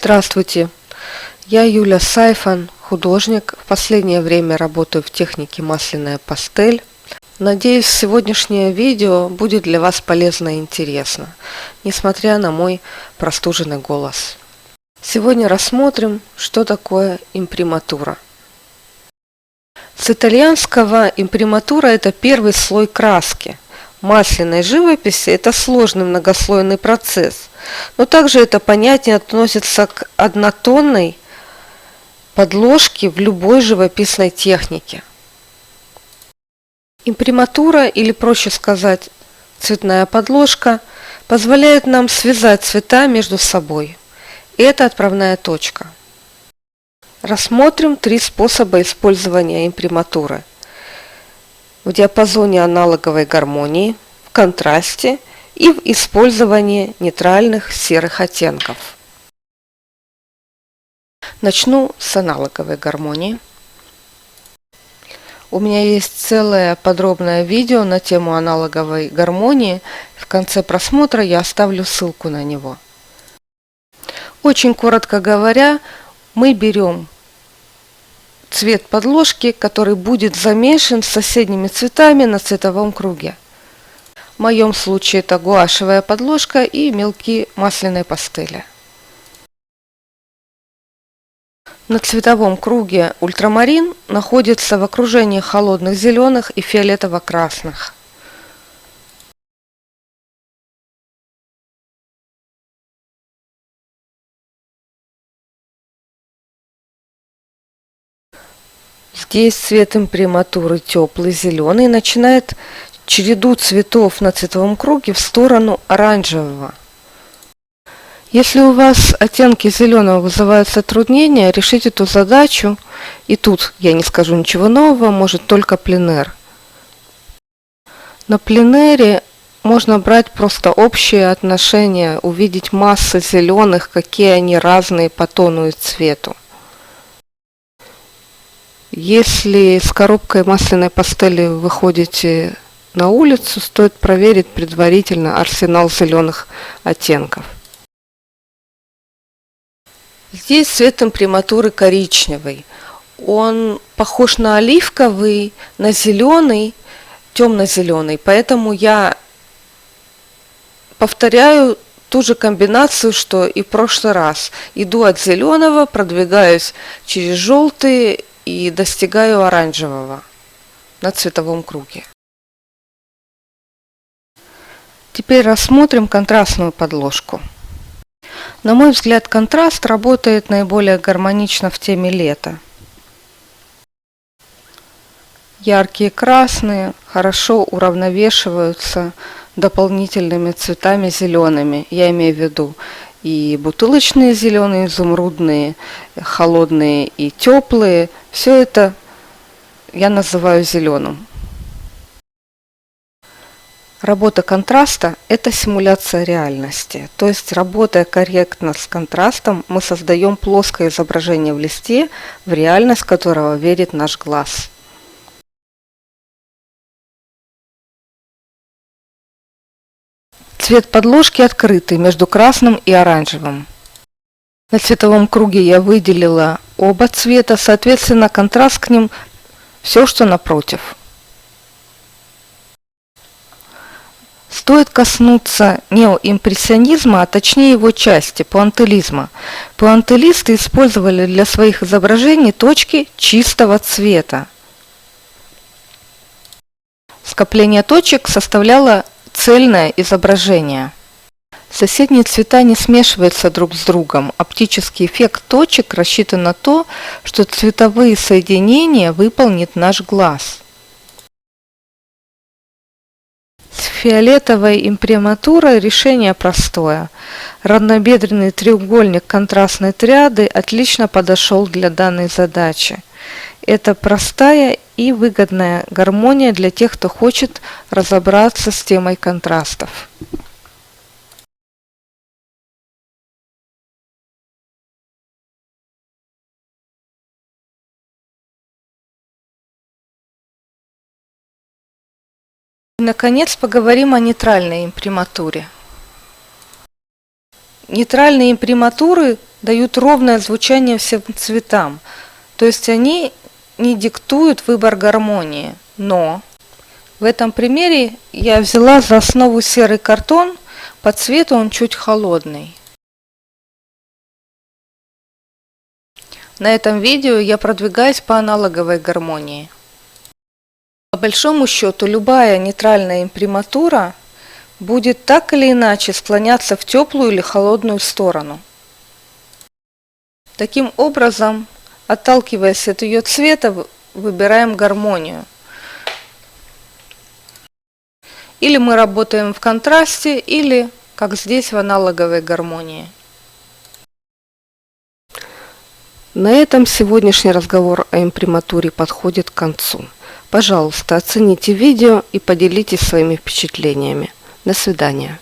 Здравствуйте, я Юля Сайфан, художник. В последнее время работаю в технике масляная пастель. Надеюсь, сегодняшнее видео будет для вас полезно и интересно, несмотря на мой простуженный голос. Сегодня рассмотрим, что такое имприматура. С итальянского имприматура – это первый слой краски. Масляной живописи – это сложный многослойный процесс, но также это понятие относится к однотонной подложке в любой живописной технике. Имприматура, или проще сказать, цветная подложка, позволяет нам связать цвета между собой. И это отправная точка. Рассмотрим 3 способа использования имприматуры: в диапазоне аналоговой гармонии, в контрасте и в использовании нейтральных серых оттенков. Начну с аналоговой гармонии. У меня есть целое подробное видео на тему аналоговой гармонии. В конце просмотра я оставлю ссылку на него. Очень коротко говоря, мы берем цвет подложки, который будет замешан с соседними цветами на цветовом круге. В моем случае это гуашевая подложка и мелки масляной пастели. На цветовом круге ультрамарин находится в окружении холодных зеленых и фиолетово-красных. Здесь цвет имприматуры теплый, зеленый, начинает череду цветов на цветовом круге в сторону оранжевого. Если у вас оттенки зеленого вызывают затруднения, решить эту задачу, и тут я не скажу ничего нового, может только пленэр. На пленэре можно брать просто общее отношение, увидеть массы зеленых, какие они разные по тону и цвету. Если с коробкой масляной пастели вы выходите на улицу, стоит проверить предварительно арсенал зеленых оттенков. Здесь цвет имприматуры коричневый. Он похож на оливковый, на зеленый, темно-зеленый. Поэтому я повторяю ту же комбинацию, что и в прошлый раз. Иду от зеленого, продвигаюсь через желтый и достигаю оранжевого на цветовом круге. Теперь рассмотрим контрастную подложку. На мой взгляд, контраст работает наиболее гармонично в теме лета. Яркие красные хорошо уравновешиваются дополнительными цветами зелеными. Я имею в виду и бутылочные зеленые, изумрудные, холодные и теплые. Все это я называю зеленым. Работа контраста – это симуляция реальности. То есть, работая корректно с контрастом, мы создаем плоское изображение в листе, в реальность которого верит наш глаз. Цвет подложки открытый между красным и оранжевым. На цветовом круге я выделила оба цвета, соответственно, контраст к ним все, что напротив. Стоит коснуться неоимпрессионизма, а точнее его части, пуантилизма. Пуантилисты использовали для своих изображений точки чистого цвета. Скопление точек составляло цельное изображение. Соседние цвета не смешиваются друг с другом. Оптический эффект точек рассчитан на то, что цветовые соединения выполнит наш глаз. С фиолетовой имприматурой решение простое. Равнобедренный треугольник контрастной триады отлично подошел для данной задачи. Это простая и выгодная гармония для тех, кто хочет разобраться с темой контрастов. И, наконец, поговорим о нейтральной имприматуре. Нейтральные имприматуры дают ровное звучание всем цветам, то есть они не диктуют выбор гармонии. Но в этом примере я взяла за основу серый картон, по цвету он чуть холодный. На этом видео я продвигаюсь по аналоговой гармонии. По большому счету, любая нейтральная имприматура будет так или иначе склоняться в теплую или холодную сторону. Таким образом, отталкиваясь от ее цвета, выбираем гармонию. Или мы работаем в контрасте, или, как здесь, в аналоговой гармонии. На этом сегодняшний разговор о имприматуре подходит к концу. Пожалуйста, оцените видео и поделитесь своими впечатлениями. До свидания.